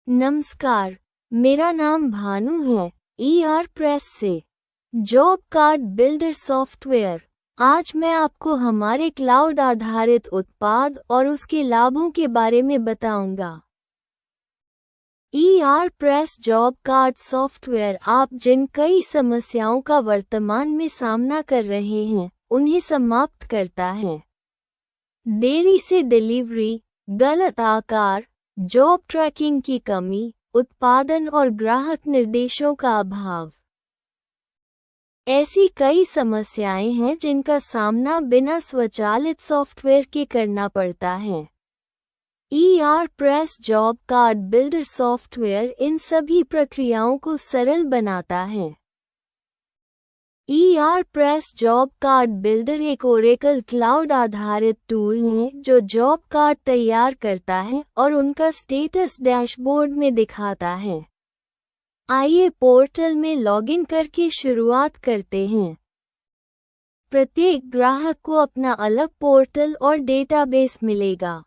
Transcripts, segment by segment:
नमस्कार, मेरा नाम भानु है, ईआर प्रेस से जॉब कार्ड बिल्डर सॉफ्टवेयर। आज मैं आपको हमारे क्लाउड आधारित उत्पाद और उसके लाभों के बारे में बताऊंगा। ER press job card software आप जिन कई समस्याओं का वर्तमान में सामना कर रहे हैं, उन्हें समाप्त करता है। देरी से डिलीवरी, गलत आकार, जॉब ट्रैकिंग की कमी, उत्पादन और ग्राहक निर्देशों का अभाव। ऐसी कई समस्याएं हैं जिनका सामना बिना स्वचालित सॉफ्टवेयर के करना पड़ता है। ER press job card builder software in सभी प्रक्रियाओं को सरल बनाता है। ER press job card builder एक ओरेकल क्लाउड आधारित टूल है जो जॉब कार्ड तैयार करता है और उनका स्टेटस डैशबोर्ड में दिखाता है। आइए पोर्टल में लॉगिन करके शुरुआत करते हैं। प्रत्येक ग्राहक को अपना अलग पोर्टल और डेटाबेस मिलेगा।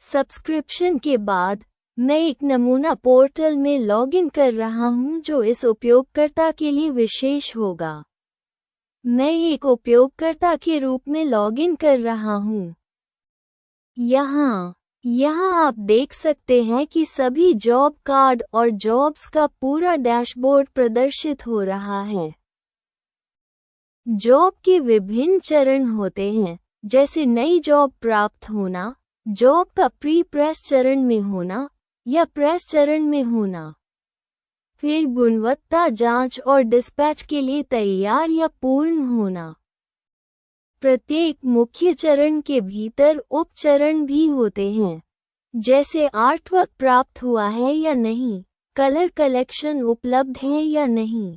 सब्सक्रिप्शन के बाद मैं एक नमूना पोर्टल में लॉगिन कर रहा हूं जो इस उपयोगकर्ता के लिए विशेष होगा। मैं एक उपयोगकर्ता के रूप में लॉगिन कर रहा हूं। यहाँ आप देख सकते हैं कि सभी जॉब कार्ड और जॉब्स का पूरा डैशबोर्ड प्रदर्शित हो रहा है। जॉब के विभिन्न चरण होते हैं, जैसे नई जॉब प्राप्त होना, जॉब का प्री प्रेस चरण में होना या प्रेस चरण में होना, फिर गुणवत्ता जांच और डिस्पैच के लिए तैयार या पूर्ण होना। प्रत्येक मुख्य चरण के भीतर उप चरण भी होते हैं, जैसे आर्टवर्क प्राप्त हुआ है या नहीं, कलर कलेक्शन उपलब्ध है या नहीं।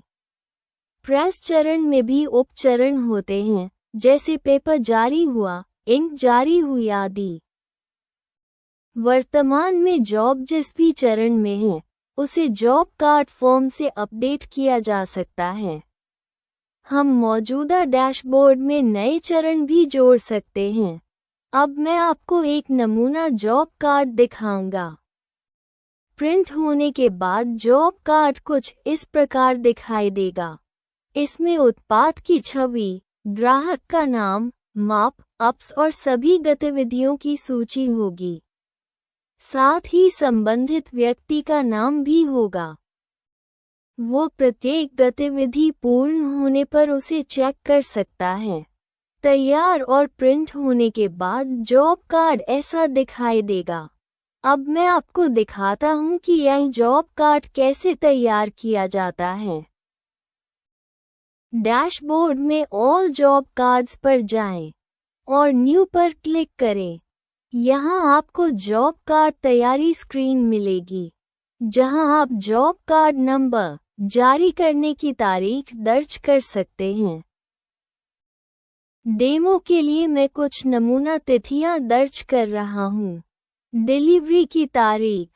प्रेस चरण में भी उप चरण होते हैं, जैसे पेपर जारी हुआ, इंक जारी हुई आदि। वर्तमान में जॉब जिस भी चरण में है, उसे जॉब कार्ड फॉर्म से अपडेट किया जा सकता है। हम मौजूदा डैशबोर्ड में नए चरण भी जोड़ सकते हैं। अब मैं आपको एक नमूना जॉब कार्ड दिखाऊंगा। प्रिंट होने के बाद जॉब कार्ड कुछ इस प्रकार दिखाई देगा। इसमें उत्पाद की छवि, ग्राहक का नाम, माप, अप्स और सभी गतिविधियों की सूची होगी। साथ ही संबंधित व्यक्ति का नाम भी होगा। वो प्रत्येक गतिविधि पूर्ण होने पर उसे चेक कर सकता है। तैयार और प्रिंट होने के बाद जॉब कार्ड ऐसा दिखाई देगा। अब मैं आपको दिखाता हूं कि यह जॉब कार्ड कैसे तैयार किया जाता है। डैशबोर्ड में ऑल जॉब कार्ड्स पर जाएं और न्यू पर क्लिक करें। यहाँ आपको जॉब कार्ड तैयारी स्क्रीन मिलेगी, जहाँ आप जॉब कार्ड नंबर, जारी करने की तारीख दर्ज कर सकते हैं। डेमो के लिए मैं कुछ नमूना तिथियां दर्ज कर रहा हूँ। डिलीवरी की तारीख,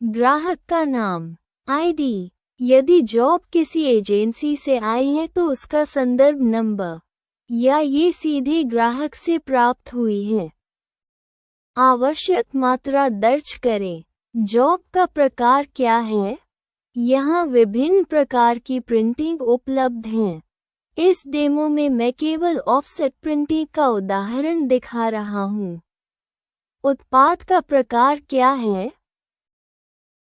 ग्राहक का नाम, आईडी, यदि जॉब किसी एजेंसी से आई है तो उसका संदर्भ नंबर, या ये सीधे ग्राहक से प्राप्त हुई है। आवश्यक मात्रा दर्ज करें। जॉब का प्रकार क्या है? यहाँ विभिन्न प्रकार की प्रिंटिंग उपलब्ध हैं। इस डेमो में मैं केवल ऑफसेट प्रिंटिंग का उदाहरण दिखा रहा हूँ। उत्पाद का प्रकार क्या है?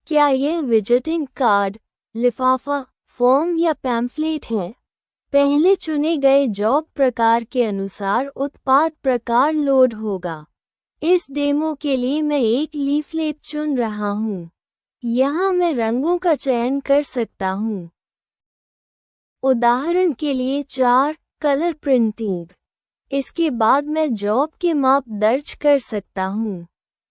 क्या यह विजिटिंग कार्ड, लिफाफा, फॉर्म या पैम्फलेट है? पहले चुने गए जॉब प्रकार के अनुसार उत्पाद प्रकार लोड होगा। इस डेमो के लिए मैं एक लीफलेट चुन रहा हूँ। यहाँ मैं रंगों का चयन कर सकता हूँ। उदाहरण के लिए 4 कलर प्रिंटिंग। इसके बाद मैं जॉब के माप दर्ज कर सकता हूँ।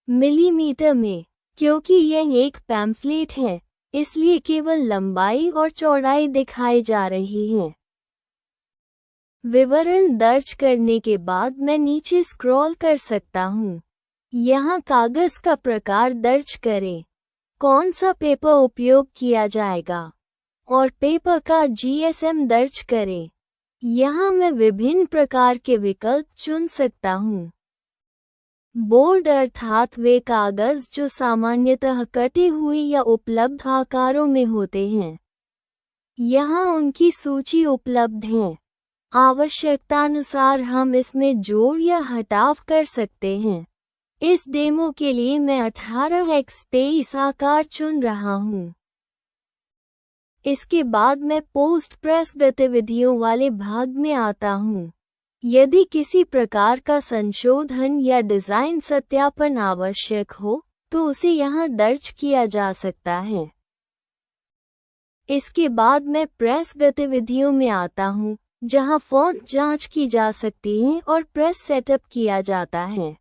मिलीमीटर में, क्योंकि यह एक पैम्फलेट है, इसलिए केवल लंबाई और चौड़ाई दिखाई जा रही है। विवरण दर्ज करने के बाद मैं नीचे स्क्रॉल कर सकता हूँ। यहाँ कागज का प्रकार दर्ज करें, कौन सा पेपर उपयोग किया जाएगा, और पेपर का जीएसएम दर्ज करें। यहाँ मैं विभिन्न प्रकार के विकल्प चुन सकता हूँ। बोर्ड अर्थात वे कागज जो सामान्यतः कटे हुए या उपलब्ध आकारों में होते हैं। यहाँ उनकी सूची उपलब्ध है। आवश्यकतानुसार हम इसमें जोड़ या हटाव कर सकते हैं। इस डेमो के लिए मैं 18x23 आकार चुन रहा हूँ। इसके बाद मैं पोस्ट प्रेस गतिविधियों वाले भाग में आता हूँ। यदि किसी प्रकार का संशोधन या डिज़ाइन सत्यापन आवश्यक हो, तो उसे यहाँ दर्ज किया जा सकता है। इसके बाद मैं प्रेस गतिविधियों में आता हूँ, जहाँ फ़ॉन्ट जांच की जा सकती है और प्रेस सेटअप किया जाता है।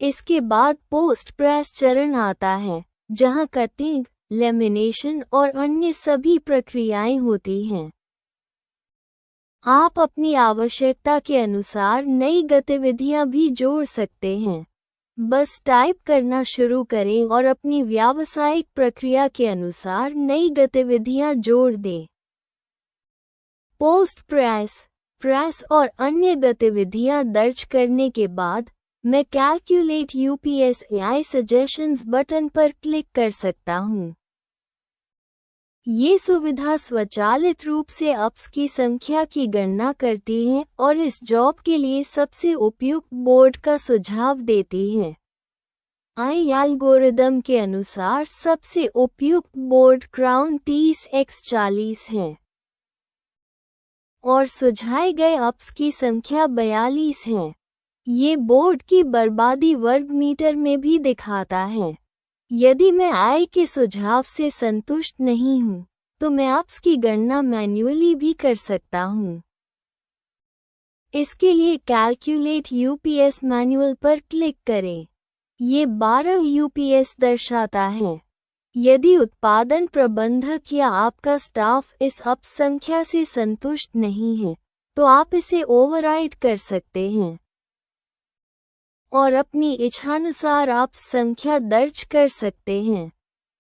इसके बाद पोस्ट प्रेस चरण आता है, जहाँ कटिंग, लेमिनेशन और अन्य सभी प्रक्रियाएं होती हैं। आप अपनी आवश्यकता के अनुसार नई गतिविधियां भी जोड़ सकते हैं। बस टाइप करना शुरू करें और अपनी व्यावसायिक प्रक्रिया के अनुसार नई गतिविधियां जोड़ दें। पोस्ट प्रेस और अन्य गतिविधियां दर्ज करने के बाद मैं कैलकुलेट यूपीएसएआई सजेशंस बटन पर क्लिक कर सकता हूं। ये सुविधा स्वचालित रूप से अप्स की संख्या की गणना करती है और इस जॉब के लिए सबसे उपयुक्त बोर्ड का सुझाव देती है। एल्गोरिदम के अनुसार सबसे उपयुक्त बोर्ड क्राउन 30x40 है और सुझाए गए अप्स की संख्या 42 है। ये बोर्ड की बर्बादी वर्ग मीटर में भी दिखाता है। यदि मैं आई के सुझाव से संतुष्ट नहीं हूँ, तो मैं अप्स की गणना मैन्युअली भी कर सकता हूँ। इसके लिए कैलकुलेट यूपीएस मैनुअल पर क्लिक करें। ये 12 यूपीएस दर्शाता है। यदि उत्पादन प्रबंधक या आपका स्टाफ इस अप्स संख्या से संतुष्ट नहीं है, तो आप इसे ओवरराइड कर सकते हैं और अपनी इच्छानुसार आप संख्या दर्ज कर सकते हैं।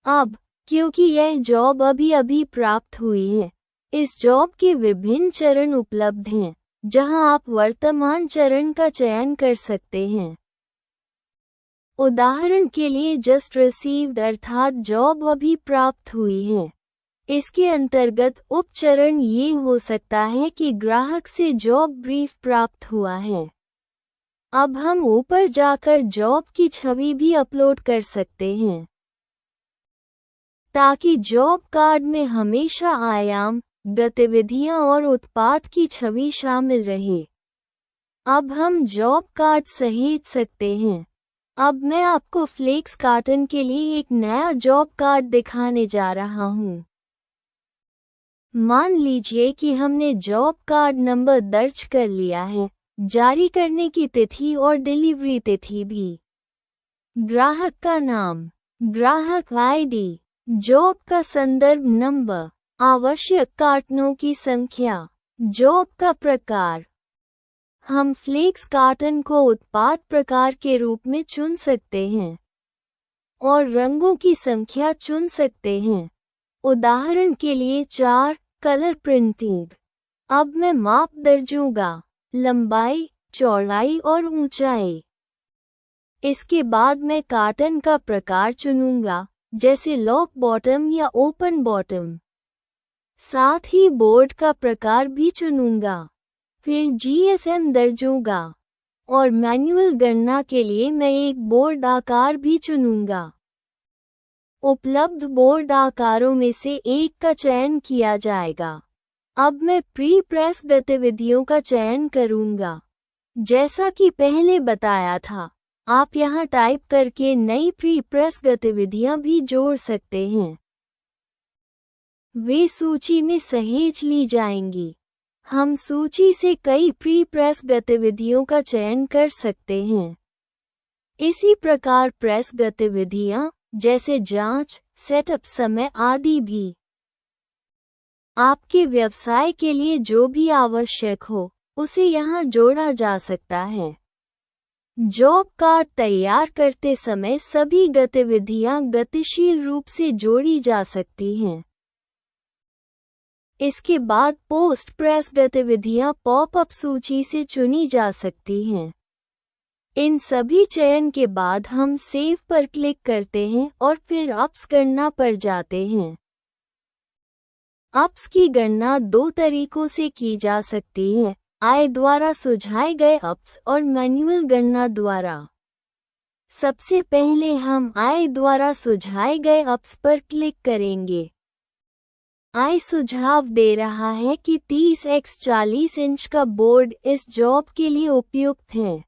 अब, क्योंकि यह जॉब अभी प्राप्त हुई है, इस जॉब के विभिन्न चरण उपलब्ध हैं, जहां आप वर्तमान चरण का चयन कर सकते हैं। उदाहरण के लिए जस्ट रिसीव्ड अर्थात जॉब अभी प्राप्त हुई है। इसके अंतर्गत उप चरण ये हो सकता है कि ग्राहक से जॉब ब्रीफ प्राप्त हुआ है। अब हम ऊपर जाकर जॉब की छवि भी अपलोड कर सकते हैं, ताकि जॉब कार्ड में हमेशा आयाम, गतिविधियां और उत्पाद की छवि शामिल रहे। अब हम जॉब कार्ड सहेज सकते हैं। अब मैं आपको फ्लेक्स कार्टन के लिए एक नया जॉब कार्ड दिखाने जा रहा हूँ। मान लीजिए कि हमने जॉब कार्ड नंबर दर्ज कर लिया है, जारी करने की तिथि और डिलीवरी तिथि भी। ग्राहक का नाम, ग्राहक आईडी, जॉब का संदर्भ नंबर, आवश्यक कार्टनों की संख्या, जॉब का प्रकार। हम फ्लेक्स कार्टन को उत्पाद प्रकार के रूप में चुन सकते हैं और रंगों की संख्या चुन सकते हैं। उदाहरण के लिए 4 कलर प्रिंटिंग। अब मैं माप दर्जूंगा, लंबाई, चौड़ाई और ऊंचाई। इसके बाद मैं कार्टन का प्रकार चुनूंगा, जैसे लॉक बॉटम या ओपन बॉटम। साथ ही बोर्ड का प्रकार भी चुनूंगा। फिर जीएसएम दर्जूंगा और मैन्युअल गणना के लिए मैं एक बोर्ड आकार भी चुनूंगा। उपलब्ध बोर्ड आकारों में से एक का चयन किया जाएगा। अब मैं प्री प्रेस गतिविधियों का चयन करूंगा। जैसा कि पहले बताया था, आप यहां टाइप करके नई प्री प्रेस गतिविधियां भी जोड़ सकते हैं। वे सूची में सहेज ली जाएंगी। हम सूची से कई प्री प्रेस गतिविधियों का चयन कर सकते हैं। इसी प्रकार प्रेस गतिविधियां, जैसे जांच, सेटअप समय आदि भी। आपके व्यवसाय के लिए जो भी आवश्यक हो, उसे यहाँ जोड़ा जा सकता है। जॉब कार्ड तैयार करते समय सभी गतिविधियां गतिशील रूप से जोड़ी जा सकती हैं। इसके बाद पोस्ट प्रेस गतिविधियां पॉपअप सूची से चुनी जा सकती हैं। इन सभी चयन के बाद हम सेव पर क्लिक करते हैं और फिर अप्स गणना पर जाते हैं। अप्स की गणना दो तरीकों से की जा सकती है, AI द्वारा सुझाए गए अप्स और मैन्युअल गणना द्वारा। सबसे पहले हम AI द्वारा सुझाए गए अप्स पर क्लिक करेंगे। AI सुझाव दे रहा है कि 30x40 इंच का बोर्ड इस जॉब के लिए उपयुक्त है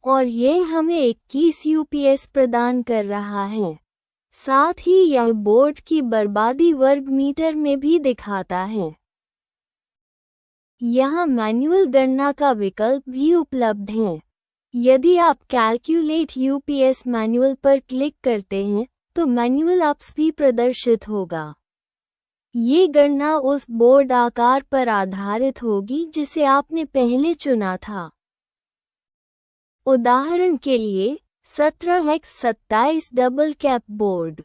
और यह हमें 21 UPS प्रदान कर रहा है। साथ ही यह बोर्ड की बर्बादी वर्ग मीटर में भी दिखाता है। यहाँ मैन्युअल गणना का विकल्प भी उपलब्ध है। यदि आप कैलकुलेट UPS मैनुअल पर क्लिक करते हैं तो मैन्युअल अप्स भी प्रदर्शित होगा। ये गणना उस बोर्ड आकार पर आधारित होगी जिसे आपने पहले चुना था। उदाहरण के लिए 17x27 डबल कैप बोर्ड।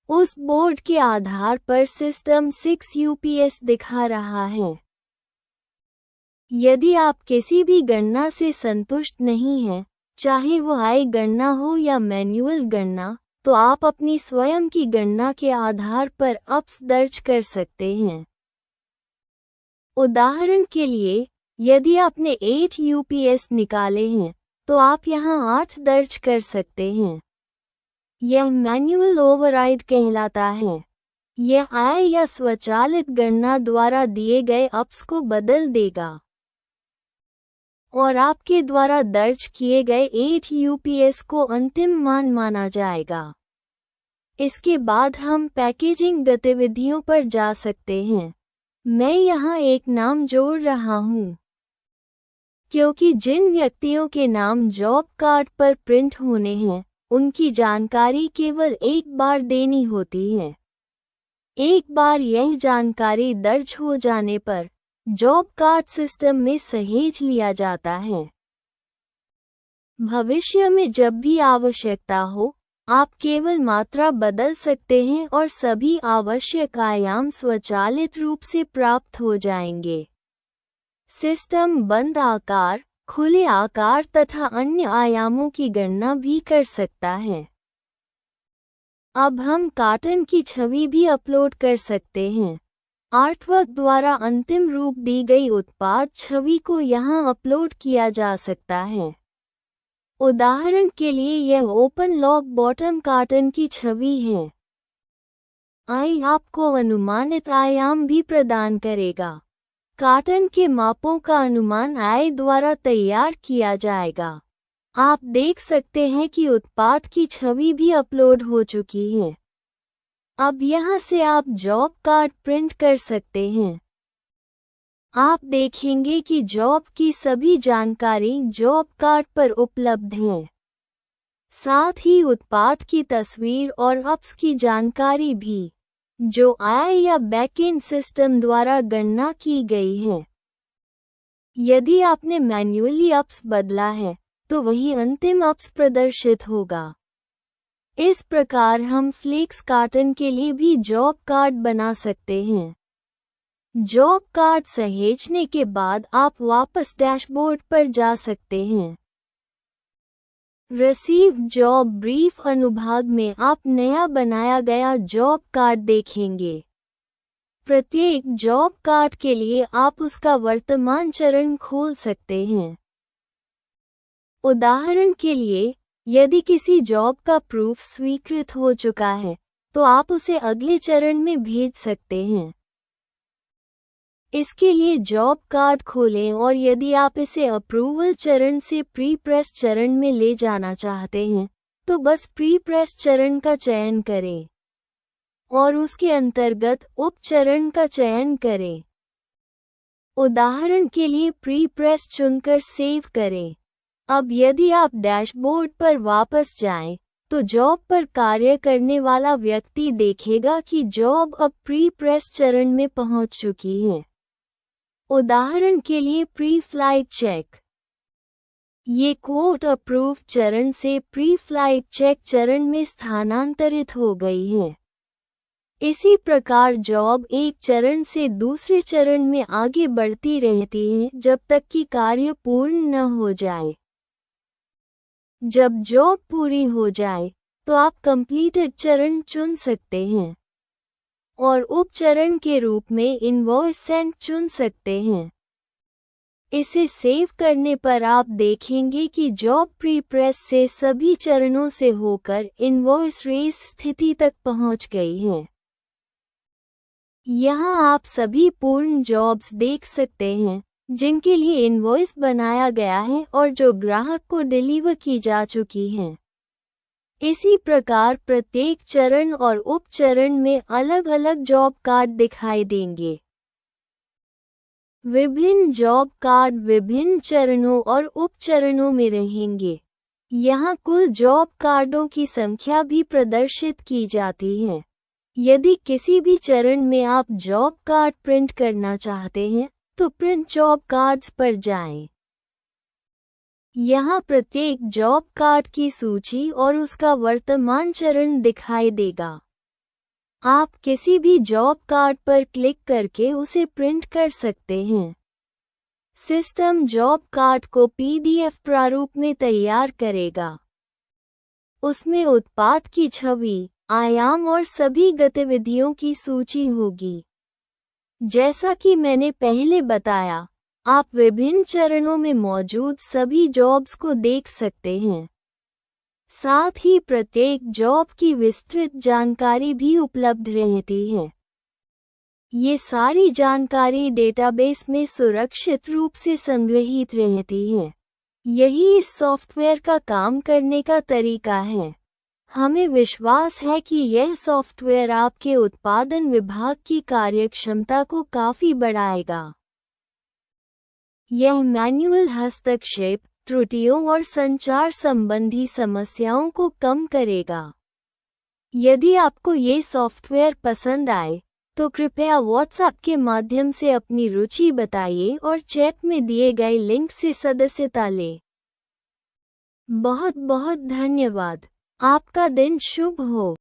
उस बोर्ड के आधार पर सिस्टम 6 UPS दिखा रहा है। यदि आप किसी भी गणना से संतुष्ट नहीं हैं, चाहे वो AI गणना हो या मैन्युअल गणना, तो आप अपनी स्वयं की गणना के आधार पर अप्स दर्ज कर सकते हैं। उदाहरण के लिए, यदि आपने 8 UPS निकाले हैं, तो आप यहाँ 8 दर्ज कर सकते हैं। यह मैन्युअल ओवरराइड कहलाता है। यह AI या स्वचालित गणना द्वारा दिए गए अप्स को बदल देगा और आपके द्वारा दर्ज किए गए 8 UPS को अंतिम मान माना जाएगा। इसके बाद हम पैकेजिंग गतिविधियों पर जा सकते हैं। मैं यहाँ एक नाम जोड़ रहा हूँ, क्योंकि जिन व्यक्तियों के नाम जॉब कार्ड पर प्रिंट होने हैं, उनकी जानकारी केवल एक बार देनी होती है। एक बार यह जानकारी दर्ज हो जाने पर जॉब कार्ड सिस्टम में सहेज लिया जाता है। भविष्य में जब भी आवश्यकता हो, आप केवल मात्रा बदल सकते हैं और सभी आवश्यक आयाम स्वचालित रूप से प्राप्त हो जाएंगे। सिस्टम बंद आकार, खुले आकार तथा अन्य आयामों की गणना भी कर सकता है। अब हम कार्टन की छवि भी अपलोड कर सकते हैं। आर्टवर्क द्वारा अंतिम रूप दी गई उत्पाद छवि को यहाँ अपलोड किया जा सकता है। उदाहरण के लिए यह ओपन लॉक बॉटम कार्टन की छवि है। AI आपको अनुमानित आयाम भी प्रदान करेगा। कार्टन के मापों का अनुमान AI द्वारा तैयार किया जाएगा। आप देख सकते हैं कि उत्पाद की छवि भी अपलोड हो चुकी है। अब यहाँ से आप जॉब कार्ड प्रिंट कर सकते हैं। आप देखेंगे कि जॉब की सभी जानकारी जॉब कार्ड पर उपलब्ध है। साथ ही उत्पाद की तस्वीर और अप्स की जानकारी भी, जो AI या बैकएंड सिस्टम द्वारा गणना की गई है। यदि आपने मैन्युअली अप्स बदला है, तो वही अंतिम अप्स प्रदर्शित होगा। इस प्रकार हम फ्लेक्स कार्टन के लिए भी जॉब कार्ड बना सकते हैं। जॉब कार्ड सहेजने के बाद आप वापस डैशबोर्ड पर जा सकते हैं। रिसीव जॉब ब्रीफ अनुभाग में आप नया बनाया गया जॉब कार्ड देखेंगे। प्रत्येक जॉब कार्ड के लिए आप उसका वर्तमान चरण खोल सकते हैं। उदाहरण के लिए, यदि किसी जॉब का प्रूफ स्वीकृत हो चुका है, तो आप उसे अगले चरण में भेज सकते हैं। इसके लिए जॉब कार्ड खोलें और यदि आप इसे अप्रूवल चरण से प्री प्रेस चरण में ले जाना चाहते हैं, तो बस प्री प्रेस चरण का चयन करें और उसके अंतर्गत उप चरण का चयन करें। उदाहरण के लिए प्री प्रेस चुनकर सेव करें। अब यदि आप डैशबोर्ड पर वापस जाएं, तो जॉब पर कार्य करने वाला व्यक्ति देखेगा कि जॉब अब प्री प्रेस चरण में पहुंच चुकी है। उदाहरण के लिए प्री फ्लाइट चेक। ये कोड अप्रूव चरण से प्री फ्लाइट चेक चरण में स्थानांतरित हो गई है। इसी प्रकार जॉब एक चरण से दूसरे चरण में आगे बढ़ती रहती है जब तक कि कार्य पूर्ण न हो जाए। जब जॉब पूरी हो जाए तो आप कंप्लीटेड चरण चुन सकते हैं और उप चरण के रूप में इनवॉइस सेंड चुन सकते हैं। इसे सेव करने पर आप देखेंगे कि जॉब प्रीप्रेस से सभी चरणों से होकर इनवॉइस रेस स्थिति तक पहुंच गई है। यहाँ आप सभी पूर्ण जॉब्स देख सकते हैं जिनके लिए इनवॉइस बनाया गया है और जो ग्राहक को डिलीवर की जा चुकी हैं। इसी प्रकार प्रत्येक चरण और उप चरण में अलग अलग जॉब कार्ड दिखाई देंगे। विभिन्न जॉब कार्ड विभिन्न चरणों और उप चरणों में रहेंगे। यहाँ कुल जॉब कार्डों की संख्या भी प्रदर्शित की जाती है। यदि किसी भी चरण में आप जॉब कार्ड प्रिंट करना चाहते हैं तो प्रिंट जॉब कार्ड्स पर जाएं। यहाँ प्रत्येक जॉब कार्ड की सूची और उसका वर्तमान चरण दिखाई देगा। आप किसी भी जॉब कार्ड पर क्लिक करके उसे प्रिंट कर सकते हैं। सिस्टम जॉब कार्ड को PDF प्रारूप में तैयार करेगा। उसमें उत्पाद की छवि, आयाम और सभी गतिविधियों की सूची होगी। जैसा कि मैंने पहले बताया, आप विभिन्न चरणों में मौजूद सभी जॉब्स को देख सकते हैं। साथ ही प्रत्येक जॉब की विस्तृत जानकारी भी उपलब्ध रहती है। ये सारी जानकारी डेटाबेस में सुरक्षित रूप से संग्रहित रहती है। यही इस सॉफ्टवेयर का काम करने का तरीका है। हमें विश्वास है कि यह सॉफ्टवेयर आपके उत्पादन विभाग की कार्यक्षमता को काफी बढ़ाएगा। यह मैन्युअल हस्तक्षेप, त्रुटियों और संचार संबंधी समस्याओं को कम करेगा। यदि आपको ये सॉफ्टवेयर पसंद आए तो कृपया व्हाट्सएप के माध्यम से अपनी रुचि बताइए और चैट में दिए गए लिंक से सदस्यता लें। बहुत बहुत धन्यवाद। आपका दिन शुभ हो।